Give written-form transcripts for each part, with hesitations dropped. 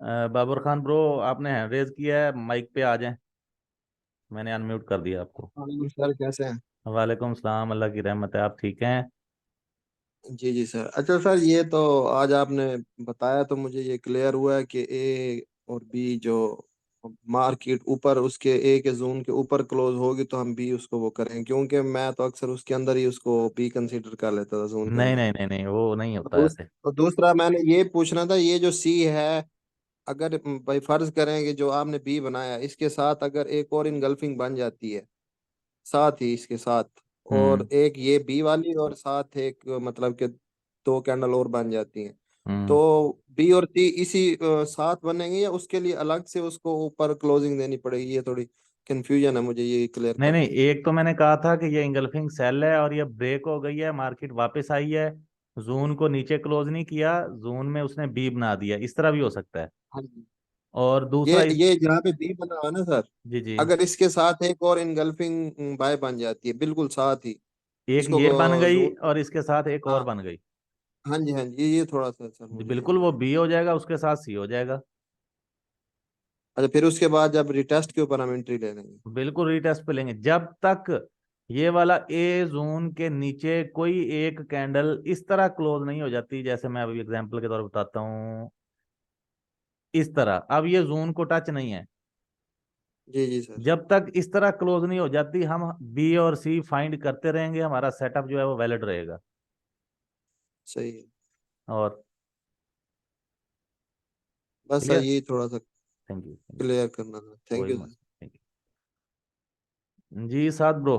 Babar Khan bro, आपने hand raise किया है, माइक पे आ जाएं। मैंने अनम्यूट कर दिया आपको। वालेकुम सर, कैसे हैं? वालेकुम सलाम, अल्लाह की रहमत है। आप ठीक हैं? जी जी सर। अच्छा सर, ये तो आज आपने बताया तो मुझे ये क्लियर हुआ है कि ए और बी जो मार्केट ऊपर उसके ए के जोन के ऊपर क्लोज होगी तो हम बी उसको वो करेंगे, क्योंकि मैं तो अक्सर उसके अंदर ही उसको बी कंसीडर कर लेता था, जोन के नहीं अंदर। नहीं नहीं नहीं, वो नहीं और होता ऐसे। और दूसरा मैंने ये पूछना था, ये जो सी है, अगर भाई फर्ज करें कि जो आपने बी बनाया इसके साथ अगर एक और इनगल्फिंग बन जाती है साथ ही इसके साथ, और हम्म। एक ये बी वाली और साथ एक मतलब कि दो कैंडल और बन जाती हैं, हम्म। तो बी और सी इसी साथ बनेंगे या उसके लिए अलग से उसको ऊपर क्लोजिंग देनी पड़ेगी? ये थोड़ी कंफ्यूजन है, मुझे ये क्लियर नहीं कर नहीं, दीजिए। एक तो मैंने कहा था कि ये इंगल्फिंग सेल है और ये ब्रेक हो गई है, मार्केट वापस आई है। जून को नीचे क्लोज नहीं किया, जून में उसने बी बना दिया, इस तरह भी हो सकता है। हाँ जी। और दूसरा इस। ये जहाँ पे बी बना हुआ है ना सर, जी जी। अगर इसके साथ एक और इनगल्फिंग बाय बन जाती है बिल्कुल साथ ही, एक इसको ये बन गई जोन। और इसके साथ एक और हाँ बन गई। हाँ जी, हाँ जी, ये थोड़ा सा सर जी मुझे ये बिल्कुल, वो समझना बी है। हो जाएगा, उसके साथ सी हो जाएगा। अच्छा, फिर उसके बाद जब रिटेस्ट के ऊपर हम एंट्री ले लेंगे। बिल्कुल रीटेस्ट पे लेंगे जब तक ये वाला ए जोन के नीचे कोई एक कैंडल इस तरह क्लोज नहीं हो जाती, जैसे मैं अभी एग्जांपल के तौर पर बताता हूँ। इस तरह अब ये जोन को टच नहीं है। जी जी सर। जब तक इस तरह क्लोज नहीं हो जाती, हम बी और सी फाइंड करते रहेंगे, हमारा सेटअप जो है वो वैलिड रहेगा। सही है। और बस सर क्लियर। यही थोड़ा सा thank you, thank you. Clear करना था, थैंक कोई यू मत। Sir. Thank you ji. Saad bro,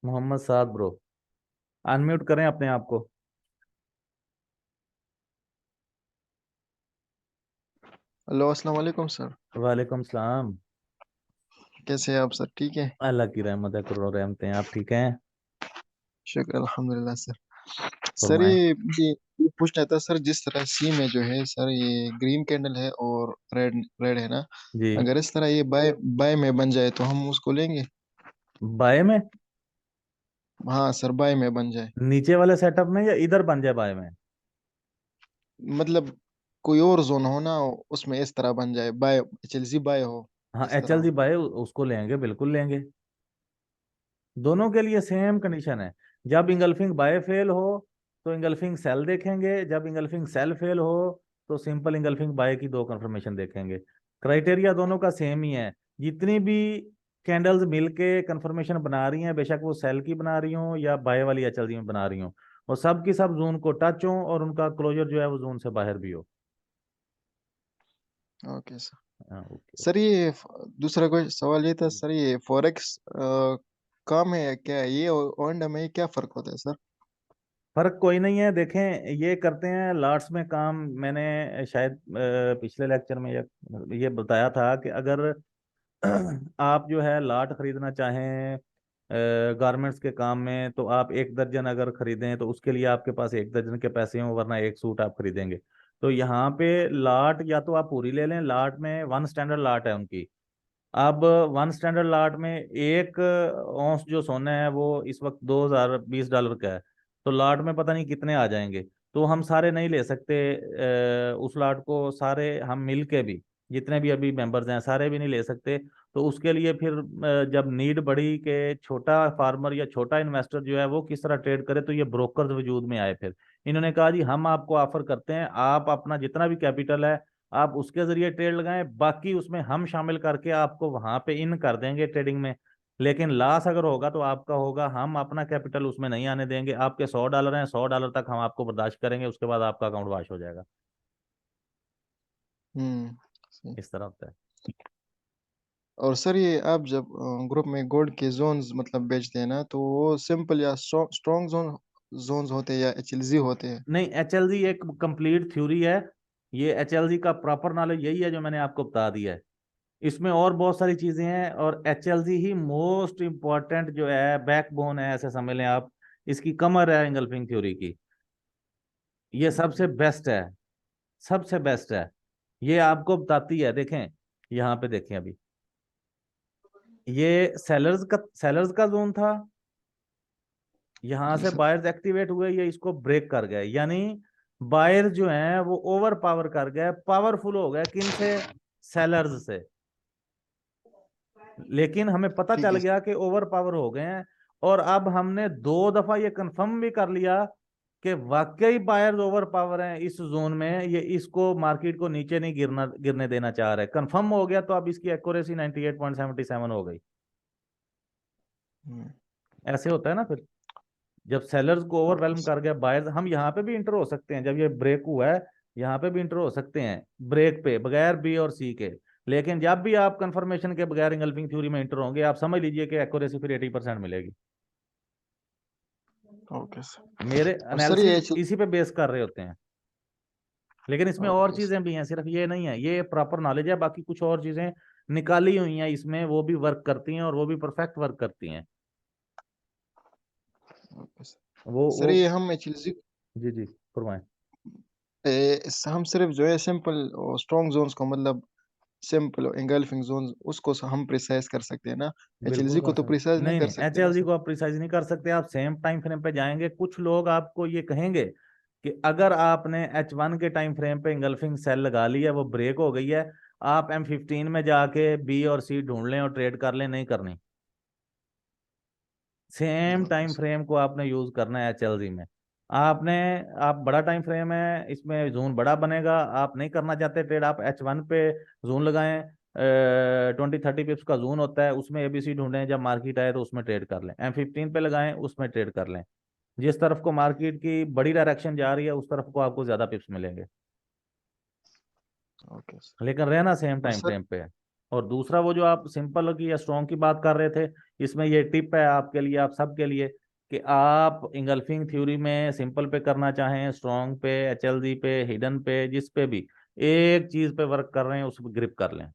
Mohammad Saad bro, unmute करें अपने आप को। हेलो, अस्सलाम वालेकुम सर। वालेकुम सलाम। कैसे हैं आप सर? ठीक है। अल्लाह की रहमत है, करोड़ों रहमतें हैं। आप ठीक हैं? शुक्र अल्हम्दुलिल्लाह सर। सर फरमाएं। ये पूछना था सर, जिस तरह सी में जो है सर, ये ग्रीन कैंडल है और रेड रेड है ना, जी। अगर इस तरह ये बाय बाय में बन जाए तो हम उसको लेंगे? बाय में? हाँ सर, बाय में बन जाए। नीचे वाले सेटअप में या इधर बन जाए बाय में? मतलब कोई और जोन हो ना, उसमें इस तरह बन जाए, बाय एचएलजी बाय हो, हाँ, इस एच तरह एल जी हो। बाय उसको लेंगे, बिल्कुल लेंगे। दोनों के लिए सेम कंडीशन है। जब इंगल्फिंग बाय फेल हो तो इंगल्फिंग सेल देखेंगे, जब इंगल्फिंग सेल फेल हो तो सिंपल इंगल्फिंग बाय की दो कंफर्मेशन देखेंगे। क्राइटेरिया दोनों का सेम ही है। जितनी भी कैंडल्स मिलके कंफर्मेशन बना रही हैं, बेशक वो सेल की बना रही हो या बाय वाली एच एल जी में बना रही हो, वो सब की सब जोन को टच हो और उनका क्लोजर जो है वो जोन से बाहर भी हो। Okay sir. हाँ, ओके। सर दूसरा कोई सवाल ये था सर, ये फॉरेक्स काम है क्या, ये और में क्या फर्क होता है सर? फर्क कोई नहीं है, देखें। ये करते हैं लॉट्स में काम। मैंने शायद पिछले लेक्चर में ये बताया था कि अगर आप जो है लाट खरीदना चाहें गारमेंट्स के काम में, तो आप एक दर्जन अगर खरीदें तो उसके लिए आपके पास एक दर्जन के पैसे हों, वरना एक सूट आप खरीदेंगे। तो यहाँ पे लाट या तो आप पूरी ले लें, लाट में वन स्टैंडर्ड लाट है उनकी। अब वन स्टैंडर्ड लाट में एक औंस जो सोना है वो इस वक्त $2020 का है। तो लाट में पता नहीं कितने आ जाएंगे। तो हम सारे नहीं ले सकते, उस लाट को सारे हम मिल के भी, जितने भी अभी मेंबर्स हैं सारे भी नहीं ले सकते। तो उसके लिए फिर जब नीड बढ़ी कि छोटा फार्मर या छोटा इन्वेस्टर जो है वो किस तरह ट्रेड करे, तो ये ब्रोकर्स वजूद में आए। फिर इन्होंने कहा जी हम आपको ऑफर करते हैं, आप अपना जितना भी कैपिटल है आप उसके जरिए ट्रेड लगाएं, बाकी उसमें हम शामिल करके आपको वहां पे इन कर देंगे ट्रेडिंग में। लेकिन लॉस अगर होगा तो आपका होगा, हम अपना कैपिटल उसमें नहीं आने देंगे। आपके $100 हैं, $100 तक हम आपको बर्दाश्त करेंगे, उसके बाद आपका अकाउंट वाश हो जाएगा। सही। इस तरह होता है। और सर ये आप जब ग्रुप में गोल्ड के जोन्स मतलब बेचते हैं ना, तो वो सिंपल या स्ट्रॉन्ग जोन्स होते हैं या एचएलजी होते हैं? नहीं, एचएलजी एक कंप्लीट थ्योरी है। ये एचएलजी का प्रॉपर नॉलेज यही है जो मैंने आपको बता दिया है। इसमें और बहुत सारी चीजें हैं, और एचएलजी ही मोस्ट इंपॉर्टेंट जो है, बैकबोन है, ऐसे समझ लें आप। इसकी कमर है इंगल्फिंग थ्योरी की। ये सबसे बेस्ट है, सबसे बेस्ट है। ये आपको बताती है, देखें यहाँ पे देखें अभी। ये सेलर्स का जोन था। यहाँ जी से सर। बायर्स एक्टिवेट हुए, ये इसको ब्रेक कर गए, यानी बायर जो हैं वो ओवर पावर कर गए, पावरफुल हो गए, किन से? सेलर्स से। लेकिन हमें पता ठीक चल है गया कि ओवर पावर हो गए हैं, और अब हमने 2 दफा ये कंफर्म भी कर लिया कि वाकई बायर्स ओवर पावर हैं इस जोन में, ये इसको मार्केट को नीचे नहीं गिरने देना चाह रहे, कंफर्म हो गया, तो अब इसकी एक्यूरेसी 98.77 हो गई। हम्म, ऐसे होता है ना फिर, जब सेलर्स को ओके ओवरवेलम सर। कर गया बायर्स। हम यहाँ पे भी इंटर हो सकते हैं, जब ये ब्रेक हुआ है यहाँ पे भी इंटर हो सकते हैं ब्रेक पे, बगैर बी और सी के। लेकिन जब भी आप कंफर्मेशन के बगैर इंगल्फिंग थ्योरी में इंटर होंगे, आप समझ लीजिए कि एक्यूरेसी फिर 80% मिलेगी। Okay sir. मेरे और सर ये एनालिसिस इसी पे बेस कर रहे होते हैं। लेकिन इसमें और ओके सर। चीजें भी हैं, सिर्फ ये नहीं है, ये प्रॉपर नॉलेज है, बाकी कुछ और चीजें निकाली हुई हैं इसमें, वो भी वर्क करती हैं, और वो भी परफेक्ट वर्क करती हैं। Okay sir. वो सर ये हम एचएलजी, जी जी, फरमाएं। हम सिर्फ जो है सिंपल और स्ट्रॉन्ग जोन्स को मतलब सिंपल एंगल्फिंग जोन्स उसको हम प्रिसाइज कर सकते हैं ना? बिल्कुल एचएलजी को कर तो सकते, प्रिसाइज नहीं नहीं कर नहीं, सकते ना एचएलजी सर? को आप प्रिसाइज नहीं कर सकते। आप सेम टाइम फ्रेम पे जाएंगे, कुछ लोग आपको ये कहेंगे कि अगर आपने H1 के टाइम फ्रेम पे इंगल्फिंग सेल लगा ली है, वो ब्रेक हो गई है, आप M15 में जाके बी और सी ढूंढ लें और ट्रेड कर लें, नहीं करनी। Same okay time sir. Frame को आपने यूज करना है एचएलजी में। आपने, आप बड़ा टाइम फ्रेम है, इसमें जोन बड़ा बनेगा, आप नहीं करना चाहते ट्रेड, आप H1 पे जोन लगाएं। 20-30 पिप्स का जोन होता है, उसमें एबीसी ढूंढें, जब मार्केट आए तो उसमें ट्रेड कर लें। M15 पे लगाएं, उसमें ट्रेड कर लें। जिस तरफ को मार्केट की बड़ी डायरेक्शन जा रही है, उस तरफ को आपको ज्यादा पिप्स मिलेंगे। Okay sir. लेकिन रहना सेम और टाइम सर फ्रेम पे है। और दूसरा, वो जो आप सिंपल की या स्ट्रॉन्ग की बात कर रहे थे, इसमें ये टिप है आपके लिए, आप सबके लिए, कि आप इंगल्फिंग थ्योरी में सिंपल पे करना चाहें, स्ट्रॉन्ग पे, एचएलजी पे, हिडन पे, जिस पे भी एक चीज पे वर्क कर रहे हैं, उस पर ग्रिप कर लें।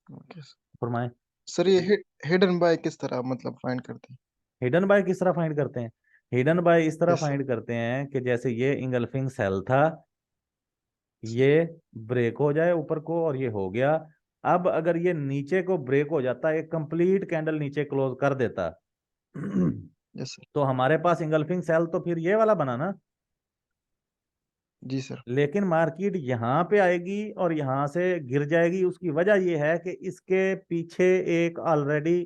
Okay sir. फरमाएं। सर ये हिडन बाय किस तरह मतलब फाइंड करते हैं? हिडन बाय किस तरह फाइंड करते हैं? हिडन बाय इस तरह यस सर। फाइंड करते हैं कि जैसे ये इंगल्फिंग सेल था, ये ब्रेक हो जाए ऊपर को और ये हो गया। अब अगर ये नीचे को ब्रेक हो जाता, एक कंप्लीट कैंडल नीचे क्लोज कर देता यस सर। तो हमारे पास इंगल्फिंग सेल तो फिर ये वाला बना ना। जी सर। लेकिन मार्केट यहाँ पे आएगी और यहाँ से गिर जाएगी, उसकी वजह यह है कि इसके पीछे एक ऑलरेडी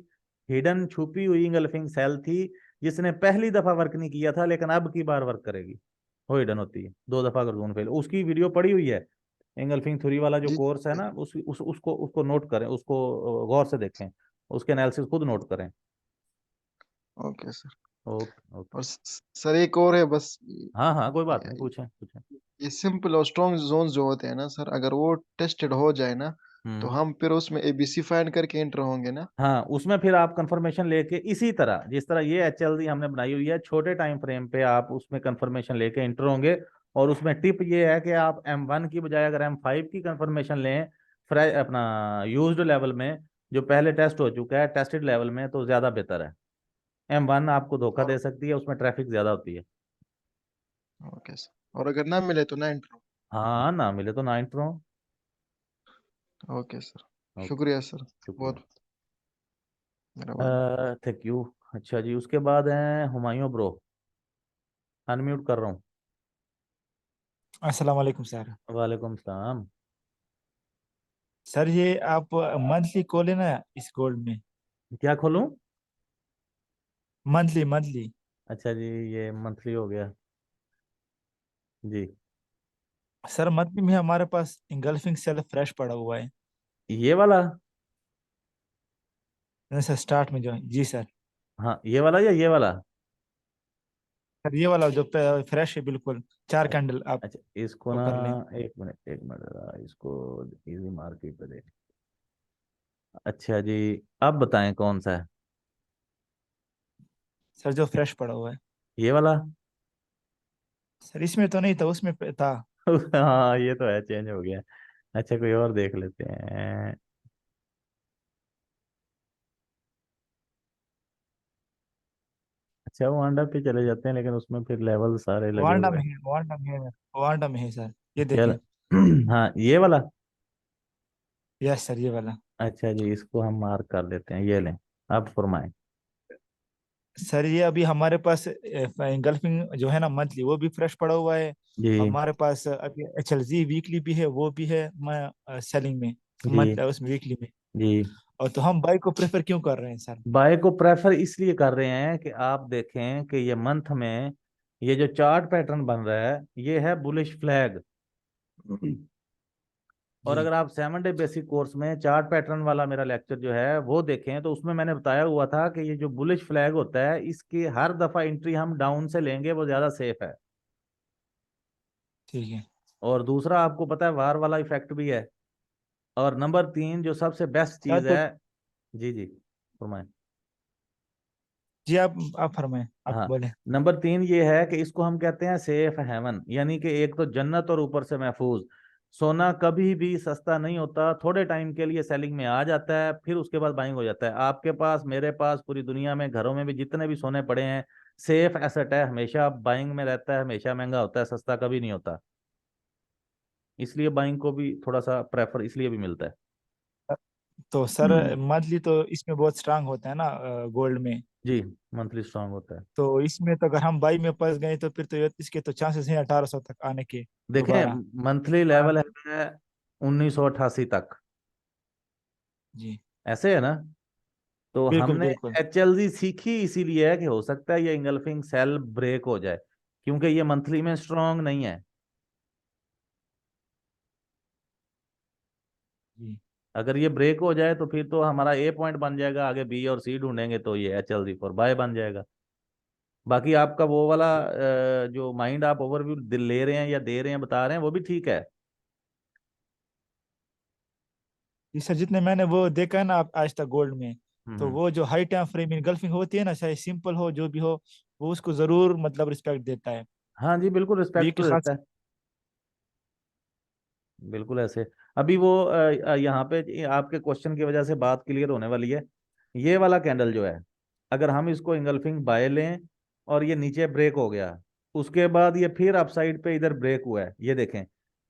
हिडन छुपी हुई इंगल्फिंग सेल थी, जिसने पहली दफा वर्क नहीं किया था, लेकिन अब की बार वर्क करेगी। वो हिडन होती है 2 दफा अगर जोन फेल, उसकी वीडियो पड़ी हुई है। एंगल्फिंग थ्योरी वाला जो जी कोर्स है ना, उसको उसको नोट करें, उसको गौर से देखें, उसके एनालिसिस खुद नोट करें। Okay sir. Okay okay. और सर एक और है बस, हाँ हाँ, कोई बात नहीं, पूछें पूछें। ये सिंपल और स्ट्रॉन्ग जोन्स जो होते हैं ना सर, अगर वो टेस्टेड हो जाए ना तो हम्म। हम फिर उसमें एबीसी फाइंड करके एंटर होंगे ना? हाँ, उसमें फिर आप कंफर्मेशन लेके, इसी तरह जिस तरह ये एचएलडी हमने बनाई हुई है, छोटे टाइम फ्रेम पे आप उसमें कंफर्मेशन लेके एंटर होंगे। और उसमें टिप ये है कि आप M1 की बजाय अगर M5 की कंफर्मेशन लें, फ्रेश अपना यूज्ड लेवल में, जो पहले टेस्ट हो चुका है, टेस्टेड लेवल में, तो ज़्यादा बेहतर है। M1 आपको धोखा दे सकती है, उसमें ट्रैफिक ज़्यादा होती है। Okay sir. और अगर ना मिले तो ना एंटर? हाँ, ना मिले तो ना एंटर हो। Okay sir. ओके, शुक्रिया सर। शुक्रिया। बहुत मेहरबानी। Thank you. अच्छा जी, उसके बाद है हुमायूं ब्रो, अनम्यूट कर रहा हूँ। अस्सलाम वालेकुम सर। वालेकुम सलाम। सर ये आप मंथली खोले ना इस गोल्ड में? क्या खोलूं? Monthly monthly. अच्छा जी, ये मंथली हो गया जी। सर मंथली में हमारे पास इंगल्फिंग सेल फ्रेश पड़ा हुआ है। ये वाला? नहीं सर, स्टार्ट में जो है जी सर। हाँ, ये वाला या ये वाला? सर ये वाला जो फ्रेश है बिल्कुल, 4 अ- कैंडल आप अच्छा, इसको वो ना, कर लें। एक मिनट जरा इसको इजी मार्केट पे देख। अच्छा जी, अब बताएं कौन सा है? सर जो फ्रेश पड़ा हुआ है। ये वाला? सर इसमें तो नहीं था, उसमें था। हाँ, ये तो है, चेंज हो गया। अच्छा, कोई और देख लेते हैं। अच्छा, वो अंडर पे चले जाते हैं, लेकिन उसमें फिर लेवल सारे लगे वांडा हुए में हैं। है, वांडा में है, वांडा में है सर, ये चल। देखें। हाँ, ये वाला। यस सर, ये वाला। अच्छा जी, इसको हम मार्क कर देते हैं, ये लें। अब फरमाएं। सर ये अभी हमारे पास इंगल्फिंग जो है ना मंथली वो भी फ्रेश पड़ा हुआ है। जी हमारे पास अभी HLZ वीकली भी है, वो भी है मैं सेलिंग में, जी मंथ उसमें वीकली में। जी। और तो हम बाई को प्रेफर क्यों कर रहे हैं सर? बाय को प्रेफर इसलिए कर रहे हैं कि आप देखें कि ये मंथ में ये जो चार्ट पैटर्न बन रहा है ये है बुलिश फ्लैग। और जी अगर आप 7 डे बेसिक कोर्स में चार्ट पैटर्न वाला मेरा लेक्चर जो है वो देखें तो उसमें मैंने बताया हुआ था कि ये जो बुलिश फ्लैग होता है इसकी हर दफा एंट्री हम डाउन से लेंगे वो ज्यादा सेफ है। ठीक है। और दूसरा आपको पता है वार वाला इफेक्ट भी है। और नंबर 3 जो सबसे बेस्ट सर चीज तो है। जी जी फरमाएं। जी आप फरमाएं, आप हाँ, बोले। नंबर 3 ये है कि इसको हम कहते हैं सेफ हेवन, यानी कि एक तो जन्नत और ऊपर से महफूज। सोना कभी भी सस्ता नहीं होता, थोड़े टाइम के लिए सेलिंग में आ जाता है फिर उसके बाद बाइंग हो जाता है। आपके पास, मेरे पास, पूरी दुनिया में घरों में भी जितने भी सोने पड़े हैं, सेफ एसेट है, हमेशा बाइंग में रहता है, हमेशा महंगा होता है, सस्ता कभी नहीं होता। इसलिए बाइंग को भी थोड़ा सा प्रेफर इसलिए भी मिलता है। तो सर मंथली तो इसमें बहुत स्ट्रांग होता है ना गोल्ड में। जी, मंथली स्ट्रांग होता है। तो इसमें तो अगर हम बाई में फंस गए तो फिर तो इसके तो चांसेस हैं 1800 तक आने के देखें, दोबारा। मंथली लेवल है 1988 तक, जी ऐसे है ना। तो बिल्कुल हमने बिल्कुल। HLZ सीखी इसीलिए है कि हो सकता है ये इंगल्फिंग सेल ब्रेक हो जाए, क्योंकि ये मंथली में स्ट्रांग नहीं है। जी अगर ये ब्रेक हो जाए तो फिर तो हमारा ए पॉइंट बन जाएगा, आगे बी और सी ढूंढेंगे तो ये HLZ फॉर बाय बन जाएगा। बाकी आपका वो वाला जो माइंड आप ओवरव्यू ले रहे हैं या दे रहे हैं, बता रहे हैं, वो भी ठीक है। जी सर, जितने मैंने वो देखा है ना आज तक गोल्ड में, तो हम्म। वो जो हाई टाइम फ्रेम इनगल्फिंग होती है ना, चाहे सिंपल हो जो भी हो, वो उसको जरूर मतलब रिस्पेक्ट देता है। हाँ जी, बिल्कुल रिस्पेक्ट वीक तो खास। देता है। बिल्कुल ऐसे। अभी वो यहाँ पे आपके क्वेश्चन की वजह से बात क्लियर होने वाली है। ये वाला कैंडल जो है, अगर हम इसको इंगल्फिंग बाय लें और ये नीचे ब्रेक हो गया, उसके बाद ये फिर अपसाइड पे इधर ब्रेक हुआ है, ये देखें,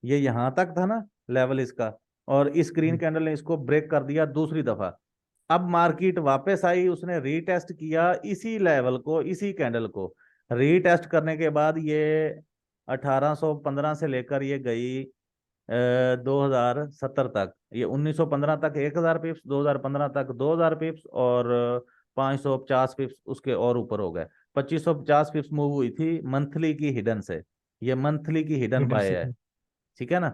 ये यहाँ तक था ना लेवल इसका, और इस ग्रीन कैंडल ने इसको ब्रेक कर दिया दूसरी दफा। अब मार्केट वापस आई, उसने रीटेस्ट किया इसी लेवल को, इसी कैंडल को रीटेस्ट करने के बाद ये 1815 से लेकर ये गई 2070 तक, ये 1915 तक 1000 पिप्स, 2015 तक 2000 पिप्स, और 550 पिप्स उसके और ऊपर हो गए। 2550 पिप्स मूव हुई थी मंथली की हिडन से। ये मंथली की हिडन लीडर बाय से। है, ठीक है ना।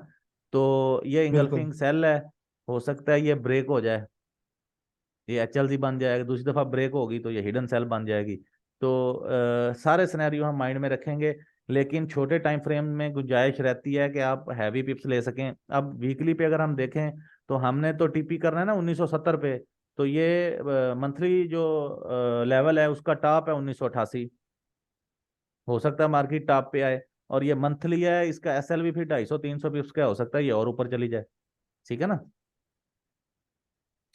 तो ये बिल्कुल। इंगल्फिंग सेल है, हो सकता है ये ब्रेक हो जाए, ये HLZ बन जाएगा, दूसरी दफा ब्रेक होगी तो ये हिडन सेल बन जाएगी। तो सारे सिनेरियो हम माइंड में रखेंगे, लेकिन छोटे टाइम फ्रेम में गुंजाइश रहती है कि आप हैवी पिप्स ले सकें। अब वीकली पे अगर हम देखें तो हमने तो TP करना है ना 1970 पे, तो ये मंथली जो लेवल है उसका टॉप है 1988। हो सकता है मार्केट टॉप पे आए, और ये मंथली है, इसका SL भी फिर 250-300 पिप्स का हो सकता है, ये और ऊपर चली जाए, ठीक है ना।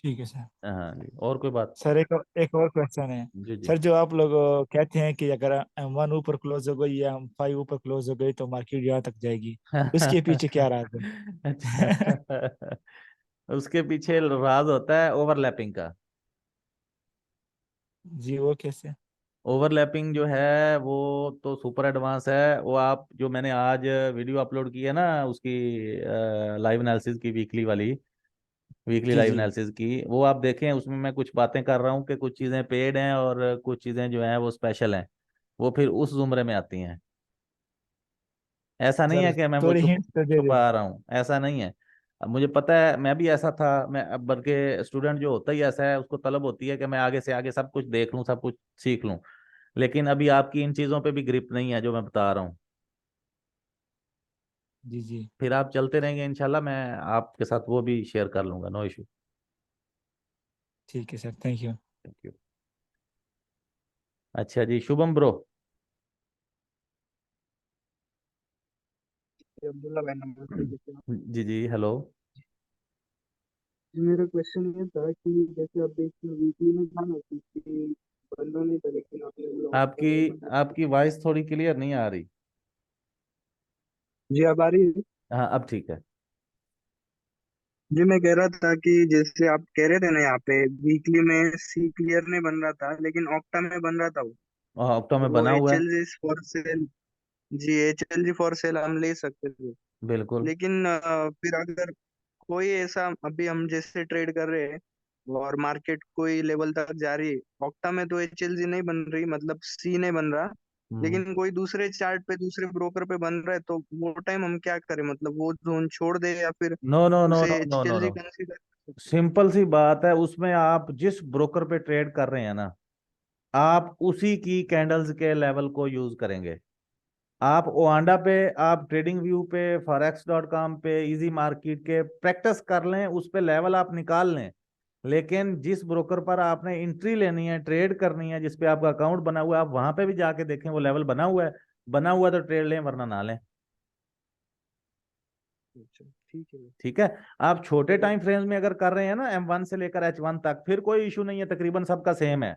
ठीक है सर। हाँ जी, और कोई बात। सर एक और क्वेश्चन है। जी जी। सर जो आप लोग कहते हैं कि अगर M1 ऊपर क्लोज हो गई या M5 ऊपर क्लोज हो गई तो मार्केट यहाँ तक जाएगी, उसके पीछे क्या राज है? अच्छा। उसके पीछे राज होता है ओवरलैपिंग का। जी वो कैसे? ओवरलैपिंग जो है वो तो सुपर एडवांस है। वो आप जो मैंने आज वीडियो अपलोड की है ना उसकी लाइव एनालिसिस की, वीकली वाली, वीकली जी लाइव जी एनालिसिस की, वो आप देखें, उसमें मैं कुछ बातें कर रहा हूँ कि कुछ चीज़ें पेड हैं और कुछ चीज़ें जो हैं वो स्पेशल हैं, वो फिर उस जुमरे में आती हैं। ऐसा नहीं सर, है कि मैं वो थोड़ी हिंट तो दे दे। छुपा रहा हूँ, ऐसा नहीं है। अब मुझे पता है, मैं भी ऐसा था, मैं अब बल्कि स्टूडेंट जो होता ही ऐसा है, उसको तलब होती है कि मैं आगे से आगे सब कुछ देख लूँ, सब कुछ सीख लूँ। लेकिन अभी आपकी इन चीज़ों पे भी ग्रिप नहीं है जो मैं बता रहा हूँ। जी जी। फिर आप चलते रहेंगे इंशाल्लाह, मैं आपके साथ वो भी शेयर कर लूंगा, नो इशू। ठीक है sir, thank you. Thank you. अच्छा जी, शुभम ब्रो। अब्दुल्ला भाई नमस्ते, कैसे हो? जी जी, हेलो। जी, मेरा क्वेश्चन ये था कि जैसे अब बीच में वीकली में था ना कि बंदा नहीं था, लेकिन आपने ब्लॉग आपकी वगैरह मतलब आपकी वॉइस थोड़ी क्लियर नहीं आ रही। जी अब आ रही है? हाँ, अब ठीक है। जी मैं कह रहा था कि जैसे आप कह रहे थे ना, यहाँ पे वीकली में सी क्लियर नहीं बन रहा था लेकिन ऑक्टा में बन रहा था वो। और ऑक्टो में वो बना एच हुआ है। L G for sale. Ji H L G for sale हम ले सकते थे। बिल्कुल। लेकिन फिर अगर कोई ऐसा, अभी हम जैसे ट्रेड कर रहे हैं और मार्केट कोई लेवल तक जा रही है, ऑक्टा में तो एच एल जी नहीं बन रही, मतलब सी नहीं बन रहा, हम्म। लेकिन कोई दूसरे चार्ट पे दूसरे ब्रोकर पे बन रहा है, तो वो टाइम हम क्या करें? मतलब वो जोन छोड़ दे या फिर नो नो नो उसे no no H no L no. जी कंसीडर कर सकते हैं? सिंपल सी बात है, उसमें आप जिस ब्रोकर पे ट्रेड कर रहे हैं ना, आप उसी की कैंडल्स के लेवल को यूज करेंगे। आप ओआंडा पे, आप ट्रेडिंग व्यू पे, forex.com पे, इजी मार्केट के प्रैक्टिस कर लें, उस पे लेवल आप निकाल लें। लेकिन जिस ब्रोकर पर आपने एंट्री लेनी है, ट्रेड करनी है, जिस पे आपका अकाउंट बना हुआ है, आप वहां पे भी जाके देखें वो लेवल बना हुआ है। बना हुआ है तो ट्रेड लें, वरना ना लें। अच्छा ठीक है भाई। ठीक है। आप छोटे चलो। टाइम फ्रेम्स में अगर कर रहे हैं ना, M1 से लेकर H1 तक, फिर कोई इशू नहीं है, तकरीबन सबका सेम है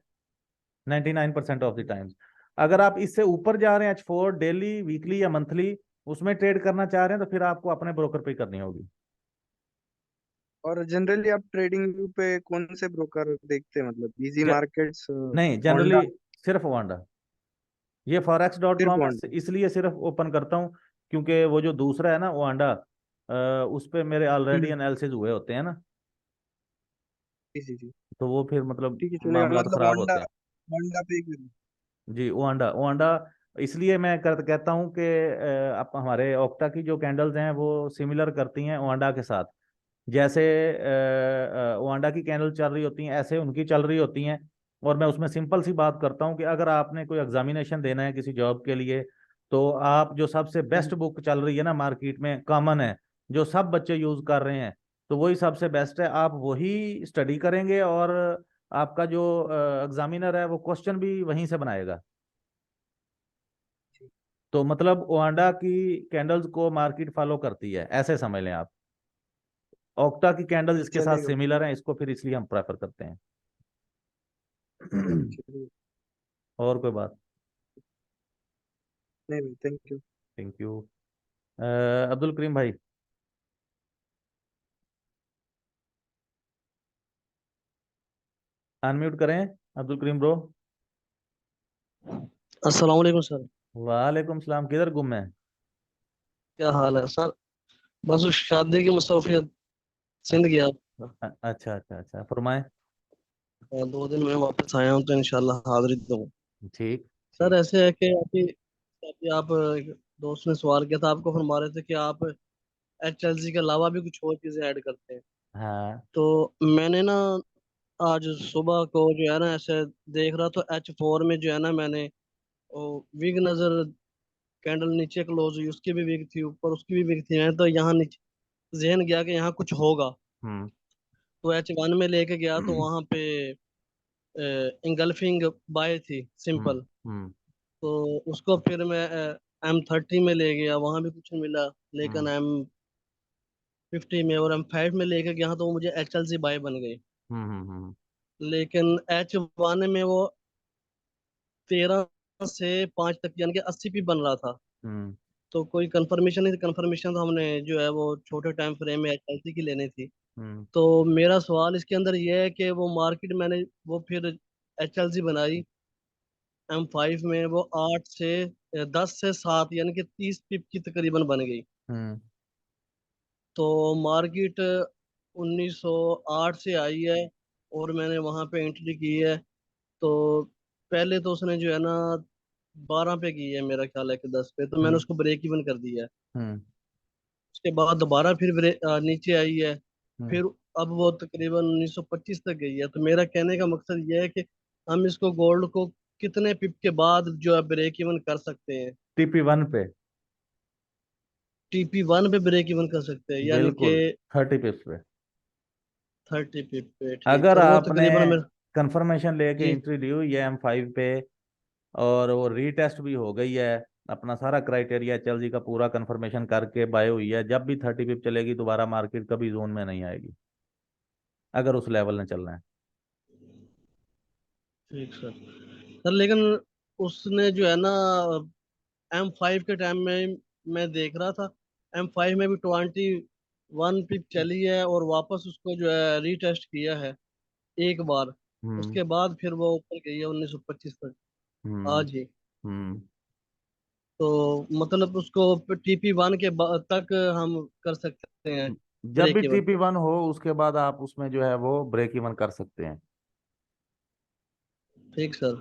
99% ऑफ द टाइम्स। अगर आप इससे ऊपर जा रहे हैं, H4 डेली, वीकली या मंथली, उसमें ट्रेड करना चाह रहे हैं, तो फिर आपको अपने ब्रोकर पे करनी होगी। और जनरली आप ट्रेडिंग व्यू पे कौन से ब्रोकर देखते हैं? मतलब इजी ज, मार्केट्स, नहीं, होंडा? जनरली सिर्फ वांडा। ये forex डॉट सिर्फ कॉम होंडा? इसलिए सिर्फ ओपन करता हूँ क्योंकि वो जो दूसरा है ना वांडा, उस पे मेरे ऑलरेडी हम्म। एनालिसिस हुए होते हैं ना, जी जी जी। तो वो फिर मतलब ठीक है चलेगा, मामला तो मतलब खराब होंडा, होते हैं। होंडा पे ही करें। जी, ओआंडा ओआंडा। इसलिए मैं कहता हूँ कि आप हमारे ओक्टा की जो कैंडल्स हैं वो सिमिलर करती हैं ओआंडा के साथ। जैसे ओआंडा की कैंडल चल रही होती हैं, ऐसे उनकी चल रही होती हैं। और मैं उसमें सिंपल सी बात करता हूँ कि अगर आपने कोई एग्जामिनेशन देना है किसी जॉब के लिए, तो आप जो सबसे बेस्ट हम्म। बुक चल रही है ना मार्केट में, कॉमन है, जो सब बच्चे यूज कर रहे हैं, तो वही सबसे बेस्ट है। आप वही स्टडी करेंगे और आपका जो एग्जामिनर है वो क्वेश्चन भी वहीं से बनाएगा। तो मतलब ओआंडा की कैंडल्स को मार्केट फॉलो करती है, ऐसे समझ लें आप। ऑक्टा की कैंडल्स इसके साथ चलेगा। सिमिलर हैं, इसको फिर इसलिए हम प्रेफर करते हैं। चलिए। और कोई बात? नहीं भाई, thank you. Thank you. Abdul Karim भाई, अनम्यूट करें। अब्दुल करीम ब्रो। अस्सलाम वालेकुम सर। वालेकुम सलाम। किधर गुम है? क्या हाल है सर? बस उस शादी की मसरूफियत, सिंध गया था। अच्छा अच्छा अच्छा, फरमाएं। 2 दिन में वापस आया हूँ तो इंशाल्लाह हाजिरी दूँ। ठीक सर ठीक। ऐसे है कि अभी अभी आप एक दोस्त ने सवाल किया था, आपको फरमा रहे थे कि आप HLG के अलावा भी कुछ और चीजें ऐड करते हैं। हाँ। तो मैंने ना आज सुबह को जो है ना ऐसे देख रहा, तो H4 में जो है ना मैंने वो वीक नजर कैंडल नीचे क्लोज हुई, उसकी भी वीक थी, ऊपर उसकी भी वीक थी। मैं तो यहाँ नीचे जहन गया कि यहाँ कुछ होगा, हम्म तो H1 में लेके गया तो वहां पे इंगल्फिंग बाय थी हम्म सिंपल। हम्म तो उसको फिर मैं M30 में ले गया, वहां भी कुछ नहीं मिला। लेकिन हम्म M50 में और M5 में लेके गया तो वो मुझे HLC बाय बन गई। हम्म। लेकिन H1 में वो 13 से 5 तक यानी कि 80 भी बन रहा था। हम्म तो कोई कंफर्मेशन नहीं थी, कंफर्मेशन तो हमने जो है वो छोटे टाइम फ्रेम में HLC की लेनी थी। हम्म तो मेरा सवाल इसके अंदर ये है कि वो मार्केट मैंने वो फिर HLC बनाई M5 में, वो 10 से 7 यानी कि 30 पिप की तकरीबन बन गई। हम्म तो मार्केट 1908 से आई है और मैंने वहां पे एंट्री की है। तो पहले तो उसने जो है ना 12 पे की है, मेरा ख्याल है कि 10 पे, तो मैंने हम्म उसको ब्रेक इवन कर दिया है। हम्म उसके बाद दोबारा फिर नीचे आई है। हम्म। फिर अब वो तकरीबन 1925 तक गई है। तो मेरा कहने का मकसद ये है कि हम इसको गोल्ड को कितने पिप के बाद जो है ब्रेक इवन कर सकते हैं? TP1 पे। TP1 पे ब्रेक इवन कर सकते हैं यानी कि बिल्कुल, 30 पिप्स पे। 30 पिप पे? ठीक अगर है, वो आपने तकरीबन मेरे। कंफर्मेशन लेके जी। एंट्री ली हुई है M5 पे, और वो रीटेस्ट भी हो गई है, अपना सारा क्राइटेरिया HLG का पूरा कंफर्मेशन करके बाय हुई है, जब भी 30 पिप चलेगी दोबारा मार्केट कभी जोन में नहीं आएगी, अगर उस लेवल में चलना है। ठीक सर। सर लेकिन उसने जो है ना M5 के टाइम में मैं देख रहा था, M5 में भी 20 1 पिप चली है और वापस उसको जो है रीटेस्ट किया है एक बार, हम्म उसके बाद फिर वो ऊपर गई है 1925 तक हम्म आज ही। हम्म तो मतलब उसको TP1 के तक हम कर सकते हैं जब भी ब्रेक इवन। TP1 हो उसके बाद आप उसमें जो है वो ब्रेक इवन कर सकते हैं। ठीक सर,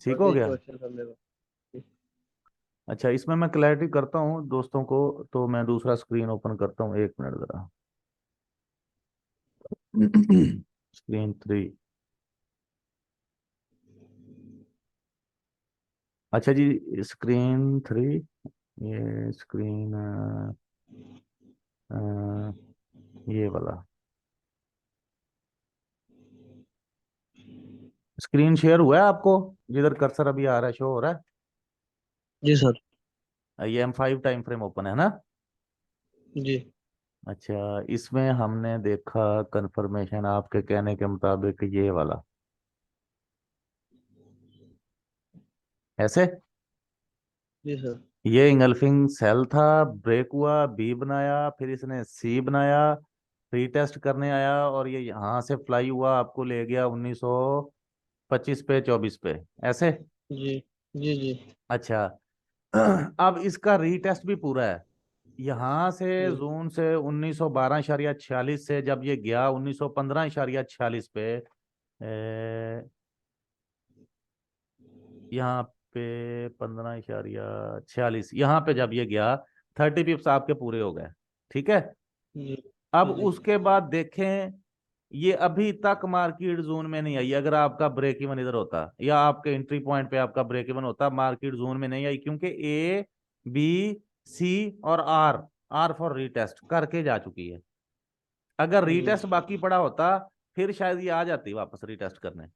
ठीक बस हो यही गया। क्वेश्चन था मेरा। अच्छा, इसमें मैं क्लैरिटी करता हूँ दोस्तों को, तो मैं दूसरा स्क्रीन ओपन करता हूँ, एक मिनट जरा। स्क्रीन 3। अच्छा जी, स्क्रीन 3, ये स्क्रीन ये वाला स्क्रीन शेयर हुआ है आपको, जिधर कर्सर अभी आ रहा है, शो हो रहा जी सर। है? ये M5 टाइम फ्रेम ओपन है ना? जी अच्छा, इसमें हमने देखा कंफर्मेशन आपके कहने के मुताबिक ये वाला, ऐसे जी सर। ये इंगल्फिंग सेल था, ब्रेक हुआ, बी बनाया, फिर इसने सी बनाया, टेस्ट करने आया, और ये यहाँ से फ्लाई हुआ, आपको ले गया 1925 पे, 24 पे, ऐसे। जी जी जी अच्छा, अब इसका रीटेस्ट भी पूरा है। यहाँ से जी जून से 1912.46 से जब ये गया 1915.46 पे, यहाँ पे 15.46, यहाँ पे जब ये गया 30 पिप्स आपके पूरे हो गए। ठीक है। जी अब जी जी उसके बाद देखें, ये अभी तक मार्केट जोन में नहीं आई। अगर आपका ब्रेक इवन इधर होता या आपके एंट्री पॉइंट पे आपका ब्रेक इवन होता, मार्केट जोन में नहीं आई, क्योंकि A, B, C और आर फॉर रीटेस्ट करके जा चुकी है। अगर जी रीटेस्ट बाकी पड़ा होता फिर शायद ये आ जाती वापस रीटेस्ट करने।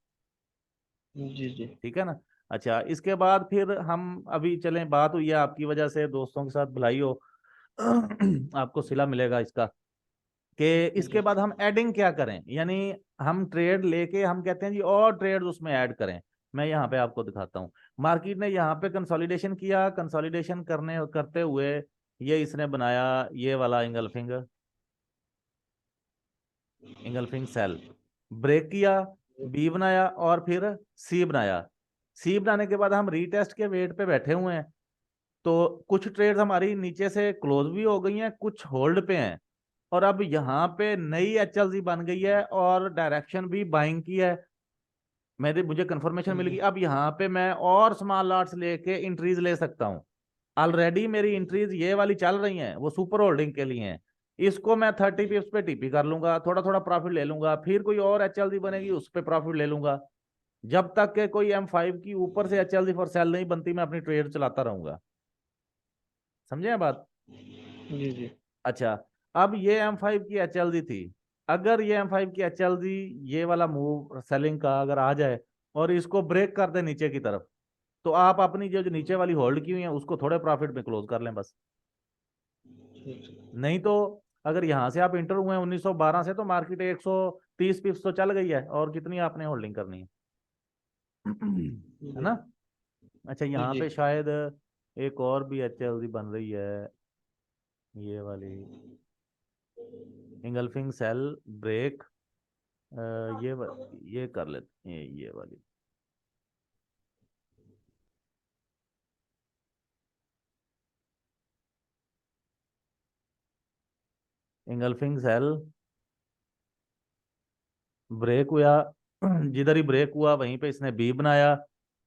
जी जी ठीक है ना? अच्छा, इसके बाद फिर हम अभी चलें, बात हुई है आपकी वजह से दोस्तों के साथ भलाई हो, आपको सिला मिलेगा इसका, कि इसके जी बाद हम एडिंग क्या करें, यानी हम ट्रेड लेके हम कहते हैं जी और ट्रेड उसमें ऐड करें। मैं यहाँ पे आपको दिखाता हूँ। मार्केट ने यहाँ पे कंसोलिडेशन किया, कंसोलिडेशन करने करते हुए ये इसने बनाया ये वाला इंगल्फिंग इंगल्फिंग सेल, ब्रेक किया, बी बनाया, और फिर सी बनाया। सी बनाने के बाद हम रीटेस्ट के वेट पे बैठे हुए हैं। तो कुछ ट्रेड्स हमारी नीचे से क्लोज भी हो गई हैं, कुछ होल्ड पे हैं, और अब यहाँ पे नई HLZ बन गई है और डायरेक्शन भी बाइंग की है। मुझे कंफर्मेशन मिल गई। जी अब यहाँ पे मैं और स्मॉल लॉट्स लेके इंट्रीज ले सकता हूँ। ऑलरेडी मेरी इंट्रीज ये वाली चल रही हैं, वो सुपर होल्डिंग के लिए हैं। इसको मैं 30 पिप्स पे TP कर लूंगा, थोड़ा थोड़ा प्रॉफिट ले लूंगा, फिर कोई और HLZ बनेगी उस पर प्रॉफिट ले लूंगा। जब तक के कोई M5 की ऊपर से HLZ फॉर सेल नहीं बनती, मैं अपनी ट्रेड चलाता रहूंगा। समझे ये बात? जी जी अच्छा, अब ये M5 की HLZ थी। अगर ये M5 की HLZ ये वाला मूव सेलिंग का अगर आ जाए और इसको ब्रेक कर दे नीचे की तरफ, तो आप अपनी जो जो नीचे वाली होल्ड की हुई है उसको थोड़े प्रॉफिट में क्लोज कर लें बस। ठीक नहीं तो अगर यहाँ से आप इंटर हुए हैं 1912 से, तो मार्केट 130 पिप्स तो चल गई है, और कितनी आपने होल्डिंग करनी है? है जी ना? अच्छा, जी यहाँ जी पे शायद एक और भी HLZ बन रही है, ये वाली इंगल्फिंग सेल ब्रेक, ये कर लेते हैं, ये वाली इंगल्फिंग सेल ब्रेक हुआ। जिधर ही ब्रेक हुआ वहीं पे इसने बी बनाया,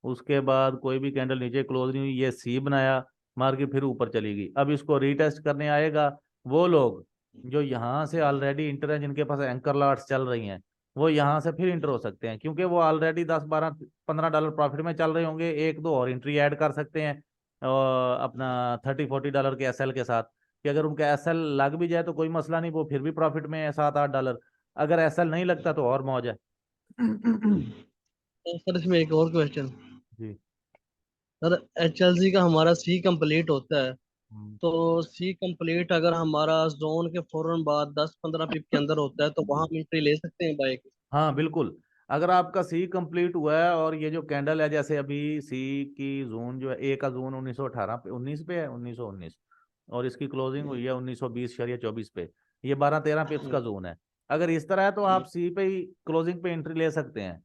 उसके बाद कोई भी कैंडल नीचे क्लोज नहीं हुई, ये सी बनाया, मार्केट फिर ऊपर चली गई। अब इसको रीटेस्ट करने आएगा। वो लोग जो यहाँ से ऑलरेडी इंटर हैं, जिनके पास एंकर लॉट्स चल रही हैं, वो यहाँ से फिर इंटर हो सकते हैं, क्योंकि वो ऑलरेडी 10 12 15 डॉलर प्रॉफिट में चल रहे होंगे। एक दो और एंट्री ऐड कर सकते हैं और अपना 30 40 डॉलर के SL के साथ, कि अगर उनका SL लग भी जाए तो कोई मसला नहीं, वो फिर भी प्रॉफिट में है 7 8 डॉलर। अगर SL नहीं लगता तो और मौज है। तो सर इसमें एक और क्वेश्चन। जी। सर HLZ का हमारा सी कंप्लीट होता है, हम्म। तो सी कंप्लीट अगर हमारा जोन के फौरन बाद 10 15 पिप के अंदर होता है तो वहां हम एंट्री ले सकते हैं बाइक। हाँ बिल्कुल। अगर आपका सी कंप्लीट हुआ है और ये जो कैंडल है, जैसे अभी सी की जोन जो है, A का जोन 1918 पे 19 पे है, 1919, और इसकी क्लोजिंग हुई है 1920 शरिया 24 पे। ये 12-13 पिप्स का जोन है। अगर इस तरह है तो आप सी पे ही क्लोजिंग पे एंट्री ले सकते हैं,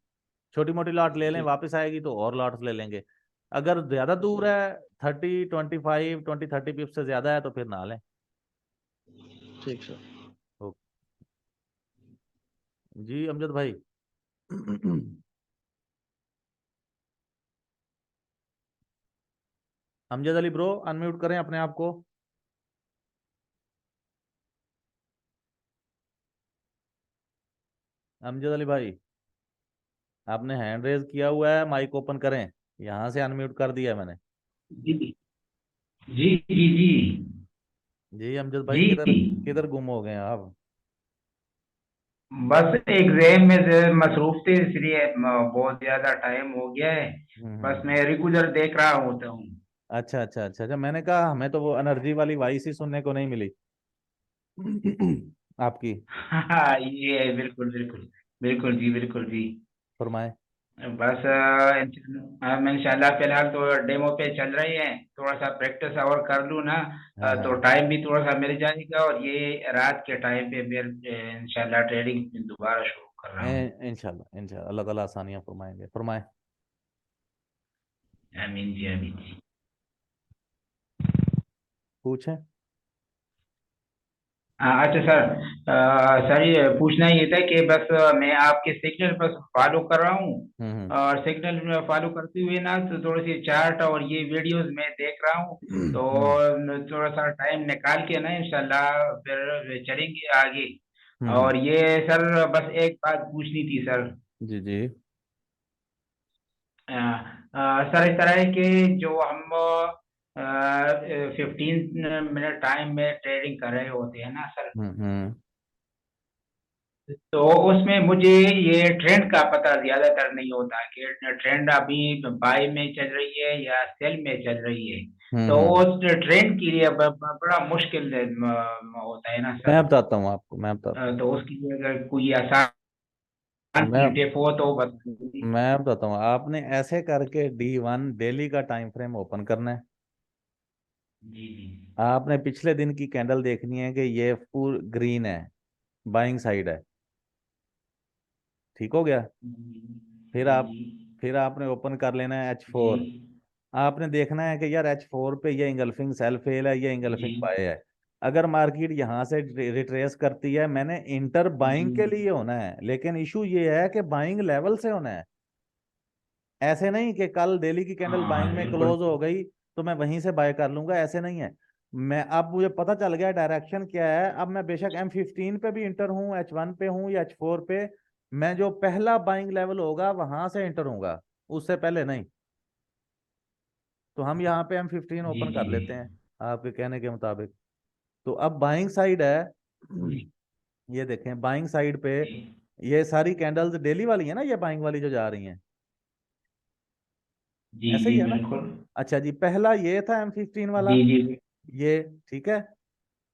छोटी मोटी लॉट ले लें, वापस आएगी तो और लॉट्स ले लेंगे। अगर ज्यादा दूर है 30, 25, 20-30 पिप्स से ज्यादा है तो फिर ना लें। ठीक सर। ओके जी अमजद भाई। अमजद अली ब्रो अनम्यूट करें अपने आप को। अमजद अली भाई आपने हैंड रेज किया हुआ है, माइक ओपन करें, यहाँ से अनम्यूट कर दिया मैंने। जी जी जी जी जी अमजद भाई जी। किधर किधर गुम हो गए हैं आप? बस एग्जाम में से मसरूफ थे, इसलिए बहुत ज्यादा टाइम हो गया है। बस हम्म। मैं रेगुलर देख रहा होता हूँ। अच्छा अच्छा अच्छा अच्छा, मैंने कहा हमें तो वो एनर्जी वाली वॉइस ही सुनने को नहीं मिली आपकी। हाँ ये बिल्कुल बिल्कुल। बिल्कुल जी, बिल्कुल जी। फरमाए। बस हम इंशाल्लाह फिलहाल तो डेमो पे चल रही हैं, थोड़ा सा प्रैक्टिस और कर लूँ ना, हाँ तो हाँ टाइम भी थोड़ा सा मिल जाएगा, और ये रात के टाइम पे फिर इंशाल्लाह ट्रेडिंग दोबारा शुरू कर रहा हूँ। इंशाल्लाह इंशाल्लाह अल्लाह ताला आसानियां फरमाएंगे। फरमाए। आमीन जी, आमीन जी। पूछें। अच्छा सर, सर ये पूछना ये था कि बस मैं आपके सिग्नल बस फॉलो कर रहा हूँ, और सिग्नल में फॉलो करते हुए ना तो थोड़ी सी चार्ट और ये वीडियोस मैं देख रहा हूँ, तो थोड़ा सा टाइम निकाल के ना इंशाल्लाह फिर चलेंगे आगे। और ये सर बस एक बात पूछनी थी सर। जी जी। सर इस तरह है कि जो हम 15 मिनट टाइम में ट्रेडिंग कर रहे होते हैं ना सर, हम्म। तो उसमें मुझे ये ट्रेंड का पता ज्यादातर नहीं होता कि ट्रेंड अभी बाय में चल रही है या सेल में चल रही है। तो उस ट्रेंड के लिए बड़ा मुश्किल होता है ना मैं सर। बताता हूँ आपको, मैं बताता हूँ। तो उसके लिए अगर कोई आसान मैं टिप हो तो बता दीजिए। मैं बताता हूँ, आपने ऐसे करके D1 डेली का टाइम फ्रेम ओपन करना है। जी जी आपने पिछले दिन की कैंडल देखनी है कि ये फुल ग्रीन है, बाइंग साइड है। ठीक हो गया। फिर जी आप जी फिर आपने ओपन कर लेना है जी H4। आपने देखना है कि यार H4 पे ये इंगल्फिंग सेल फेल है, ये जी इंगल्फिंग बाय है। अगर मार्केट यहाँ से रिट्रेस करती है, मैंने इंटर बाइंग के लिए होना है, लेकिन इशू ये है कि बाइंग लेवल से होना है। ऐसे नहीं कि कल डेली की कैंडल हाँ बाइंग में बिल्कुल। क्लोज हो गई तो मैं वहीं से बाय कर लूंगा, ऐसे नहीं है। मैं अब मुझे पता चल गया डायरेक्शन क्या है, अब मैं बेशक M15 पे भी इंटर हूँ, H1 पे हूँ या H4 पे, मैं जो पहला बाइंग लेवल होगा वहां से इंटर होऊंगा, उससे पहले नहीं। तो हम यहाँ पे M15 जी ओपन जी कर जी लेते हैं आपके कहने के मुताबिक। तो अब बाइंग साइड है। जी ये देखें बाइंग साइड पे, जी ये सारी कैंडल्स डेली वाली है ना, ये बाइंग वाली जो जा रही हैं, जी ऐसे ही जी है ना। बिल्कुल। अच्छा जी, पहला ये था M15 वाला, जी जी ये ठीक है।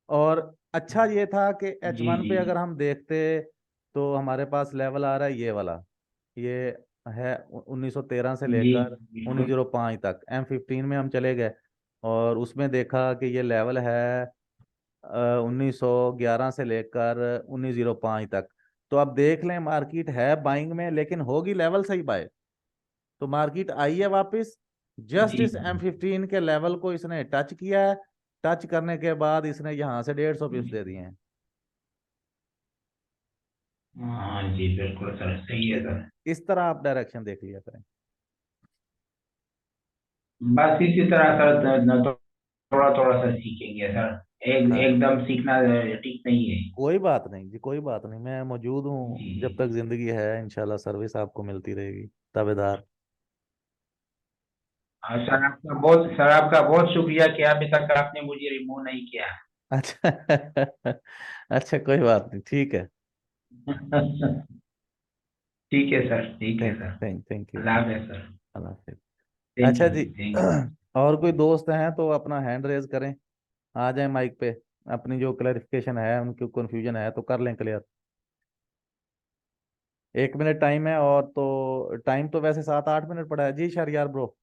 और अच्छा ये था कि जी H1 जी पे अगर हम देखते तो हमारे पास लेवल आ रहा है ये वाला, ये है 1913 से जी लेकर बिल्कुल। 1905 तक। M15 में हम चले गए और उसमें देखा कि ये लेवल है 1911 से लेकर 1905 तक। तो अब देख लें मार्केट है बाइंग में, लेकिन होगी लेवल सही बाय। तो मार्केट आई है वापस, जस्ट जी इस M15 के लेवल को इसने टच किया है। टच करने के बाद इसने यहाँ से 150 पिप्स दे दिए हैं। हाँ जी बिल्कुल सर, सही है इस सर। इस तरह आप डायरेक्शन देख लिया करें। बस इसी तरह सर थोड़ा थोड़ा सा सीखेंगे सर। हाँ एकदम सीखना ठीक नहीं है। कोई बात नहीं जी, कोई बात नहीं, मैं मौजूद जी हूँ जी। जब तक जिंदगी है, इंशाल्लाह सर्विस आपको मिलती रहेगी। ताबेदार। हाँ सर आपका बहुत शुक्रिया कि अभी तक आपने मुझे रिमूव नहीं किया। अच्छा अच्छा कोई बात नहीं, ठीक है। ठीक है सर, ठीक है thank sir. Thank thank you. अल्लाह हाफ़िज़ सर। अल्लाह हाफिज। थैंक अच्छा यू जी। Thank you. और कोई दोस्त हैं तो अपना हैंड रेज करें, आ जाए माइक पे, अपनी जो क्लैरिफिकेशन है, उनकी कंफ्यूजन है तो कर लें क्लियर। 1 मिनट टाइम है, और तो टाइम तो वैसे 7-8 मिनट पड़ा है जी। शहरियार ब्रो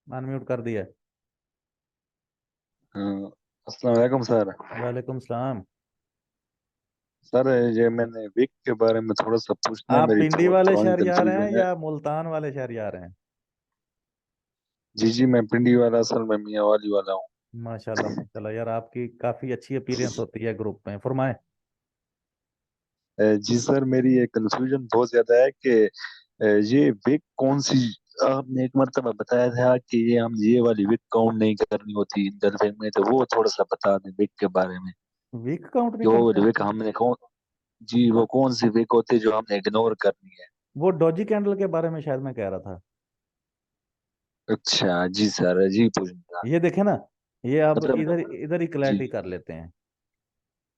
अनम्यूट कर दिया है। हाँ, अस्सलाम वालेकुम सर। वालेकुम सलाम। सर ये मैंने विक के बारे में थोड़ा सा पूछना है, आप मेरी पिंडी थोड़ा वाले थोड़ी शहरियार हैं कंफ्यूजन है। या मुल्तान वाले शहरियार हैं? जी जी, मैं पिंडी वाला, असल में मियाँ वाली वाला हूँ। माशाल्लाह माशाल्लाह यार, आपकी काफी अच्छी अपीयरेंस होती है ग्रुप में। फरमाएं। जी सर, मेरी ये कंफ्यूजन बहुत ज्यादा है कि ये विक कौन सी, आपने एक मरतबा बताया था कि ये हम ये वाली विक काउंट नहीं करनी होती इंटरफेस में, तो वो थोड़ा सा बता दें विक के बारे में। वीक काउंट नहीं कि वो करते? विक हमने कौन, जी वो कौन सी विक होती है जो हमने इग्नोर करनी है। वो डॉजी कैंडल के बारे में शायद मैं कह रहा था। अच्छा जी सर, जी पूछना था। ये देखे ना, ये अब मतलब इधर इधर ही जी क्लैरिटी कर लेते हैं।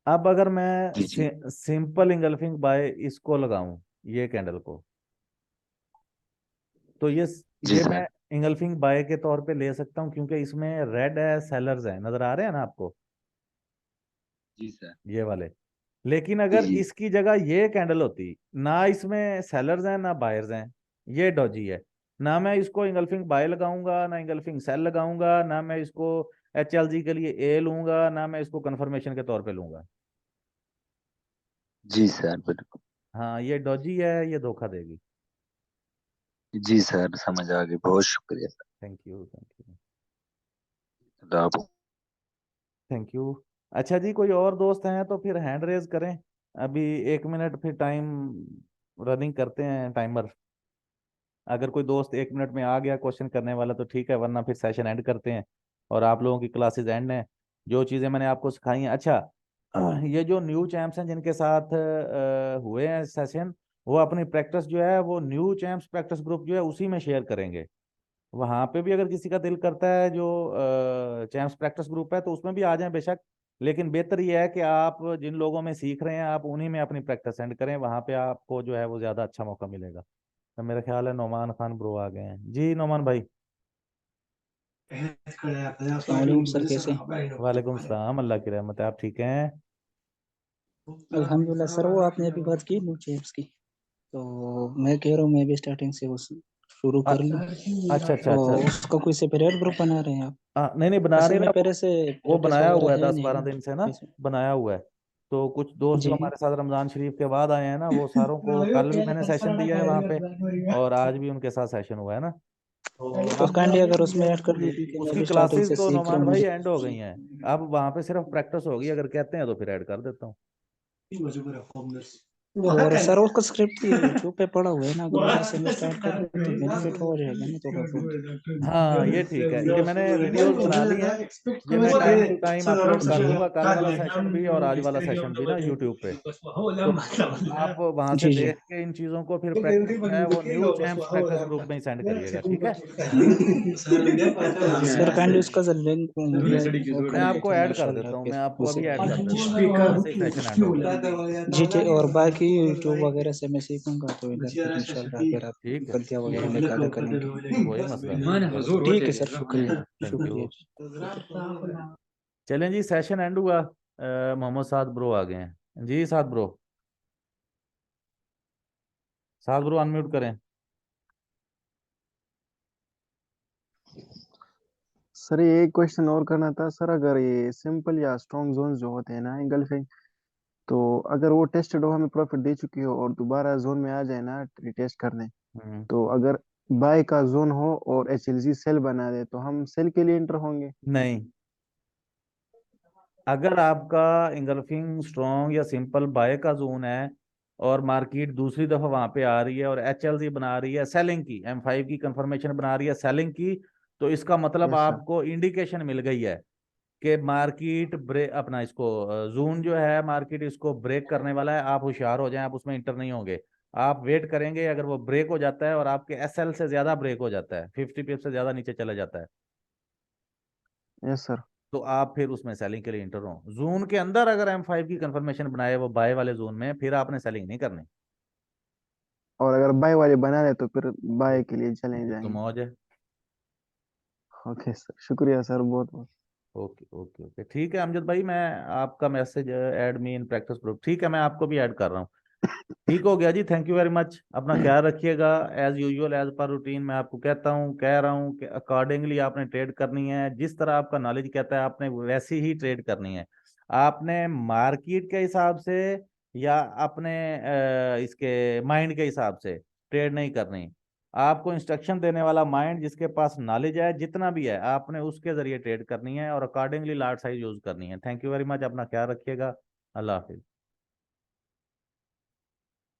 अब अगर मैं जी जी सिंपल इंगल्फिंग बाय इसको लगाऊं, ये कैंडल को, तो जी ये सर। मैं इंगल्फिंग बाय के तौर पे ले सकता हूँ, क्योंकि इसमें रेड है, सेलर्स हैं, नजर आ रहे हैं ना आपको, जी सर। ये वाले। लेकिन जी अगर जी इसकी जगह ये कैंडल होती, ना इसमें सेलर्स हैं ना बायर्स हैं, ये डॉजी है, ना मैं इसको इंगल्फिंग बाय लगाऊंगा, ना इंगल्फिंग सेल लगाऊंगा, ना मैं इसको HLG के लिए ए लूंगा, ना मैं इसको कंफर्मेशन के तौर पे लूंगा। जी सर, बिल्कुल। हाँ, ये डॉजी है, ये धोखा देगी। जी सर, समझ आ गई, बहुत शुक्रिया sir. Thank you thank you आप थैंक यू। अच्छा जी, कोई और दोस्त हैं तो फिर हैंड रेज करें। अभी 1 मिनट फिर टाइम रनिंग करते हैं, टाइमर। अगर कोई दोस्त 1 मिनट में आ गया क्वेश्चन करने वाला तो ठीक है, वरना फिर सेशन एंड करते हैं और आप लोगों की क्लासेस एंड हैं। जो चीज़ें मैंने आपको सिखाई हैं। अच्छा, ये जो न्यू चैम्प्स हैं जिनके साथ हुए हैं सेशन, वो अपनी प्रैक्टिस जो है वो न्यू चैम्प्स प्रैक्टिस ग्रुप जो है उसी में शेयर करेंगे। वहां पे भी अगर किसी का दिल करता है, जो चैम्प्स प्रैक्टिस ग्रुप है, तो उसमें भी आ जाएं बेशक। लेकिन बेहतर यह है कि आप जिन लोगों में सीख रहे हैं आप उन्हीं में अपनी प्रैक्टिस एंड करें, वहां पे आपको जो है वो ज्यादा अच्छा मौका मिलेगा। तो मेरा ख्याल है नोमान खान ब्रो आ गए हैं जी। नोमान भाई, अस्सलाम सर, कैसे हैं? वालेकुम सलाम, अल्लाह की रहमत है। आप ठीक हैं? अल्हम्दुलिल्लाह सर। वो आपने अभी बात की न्यू चैप्स की, तो मैं कह रहा हूँ मैं भी स्टार्टिंग से वो शुरू अ- कर लूँ। अच्छा अच्छा तो अच्छा। उसका कोई सेपरेट ग्रुप बना रहे हैं आप? नहीं नहीं, बना असल रही में ना पहले से वो प्रैक्टिस बनाया हुआ है, वगैरह है दस नहीं बारह ना दिन से ना वैसे। बनाया हुआ है। तो कुछ दोस्त जो जी हमारे साथ रमजान शरीफ के बाद आए हैं ना, वो सारों को कल भी मैंने सेशन दिया है वहाँ पे, और आज भी उनके साथ सेशन हुआ है ना। तो तो अब काइंडली अगर उसमें ऐड कर दीजिए कि मैं उसकी भी स्टार्टिंग क्लासेस से तो सीख रहा नोमान हूँ भाई मुझे। एंड हो गई हैं। अब वहाँ पे सिर्फ प्रैक्टिस होगी, अगर कहते हैं तो फिर ऐड कर देता हूँ। और सर उसका स्क्रिप्ट यूट्यूब पे पड़ा हुआ है ना, अगर उधर से मैं स्टार्ट कर दूँ तो बेनिफिट हो जाएगा ना थोड़ा बहुत। हाँ ये ठीक है, ये मैंने वीडियोस बना ली हैं। ये मैं टाइम टू टाइम अपलोड कर दूंगा, कल वाला सेशन भी और आज वाला सेशन भी ना यूट्यूब पे। तो आप वहां से जी जी देख के इन चीजों को फिर प्रैक्टिस जो है वो न्यू चैम्प्स प्रैक्टिस ग्रुप में ही सेंड करिएगा, ठीक है? सर, काइंडली उसका लिंक वो मैं कर आपको देता हूँ ऐड कर इंशाल्लाह देता हूँ, फिर मैं आपको उसे। अभी ऐड कर देता हूँ जैसे ही सेशन एंड होगा। जी जी, और बाकी यूट्यूब वगैरह से मैं सीखूंगा तो इधर फिर इंशाल्लाह फिर आप ठीक है, गलतियाँ वगैरह निकाला कोई मसला नहीं। करेंगे। ठीक है सर, शुक्रिया थैंक शुक्रिया यू। जी। चलें जी, सेशन एंड हुआ। मोहम्मद साद ब्रो आ गए हैं जी। साद ब्रो, साद ब्रो अनम्यूट करें। सर ये एक क्वेश्चन और करना था सर। अगर ये सिंपल या स्ट्रॉन्ग जोन जो होते हैं ना इंगल्फिंग, तो अगर वो टेस्टेड हो, हमें प्रॉफिट दे चुकी हो और दोबारा जोन में आ जाए ना टेस्ट करने, हम्म, तो अगर बाय का जोन हो और HLG सेल बना दे तो हम सेल के लिए एंटर होंगे? नहीं, अगर आपका इंगल्फिंग स्ट्रॉन्ग या सिंपल बाय का जोन है और मार्केट दूसरी दफा वहां पे आ रही है और HLG बना रही है सेलिंग की, M5 की कंफर्मेशन बना रही है सेलिंग की, तो इसका मतलब यस सर। आपको इंडिकेशन मिल गई है कि मार्केट ब्रेक, अपना इसको जोन जो है मार्केट इसको ब्रेक करने वाला है। आप होशियार हो जाएं, आप उसमें इंटर नहीं होंगे। आप वेट करेंगे, अगर वो ब्रेक हो जाता है और आपके SL से ज्यादा ब्रेक हो जाता है, 50 पिप से ज्यादा नीचे चला जाता है, यस सर। तो आप फिर उसमें सेलिंग के लिए इंटर हो। जोन के अंदर अगर M5 की कंफर्मेशन बनाए वो बाय वाले जोन में, फिर आपने सेलिंग नहीं करनी। और अगर बाय वाले बना ले तो फिर बाय के लिए चले तो जाएंगे? मौज है। ओके सर, शुक्रिया सर बहुत बहुत। ओके ओके ओके, ठीक है अमजद भाई, मैं आपका message add me in practice group, ठीक है, मैं आपको भी ऐड कर रहा हूँ। ठीक हो गया जी, थैंक यू वेरी मच। अपना ख्याल रखिएगा। As usual as per routine मैं आपको कहता हूँ, कह रहा हूँ कि अकॉर्डिंगली आपने ट्रेड करनी है, जिस तरह आपका नॉलेज कहता है आपने वैसी ही ट्रेड करनी है। आपने मार्केट के हिसाब से या अपने इसके माइंड के हिसाब से ट्रेड नहीं करनी। आपको इंस्ट्रक्शन देने वाला माइंड जिसके पास नॉलेज है जितना भी है, आपने उसके जरिए ट्रेड करनी है और अकॉर्डिंगली लॉट साइज यूज करनी है। थैंक यू वेरी मच, अपना ख्याल रखिएगा। अल्लाह हाफिज।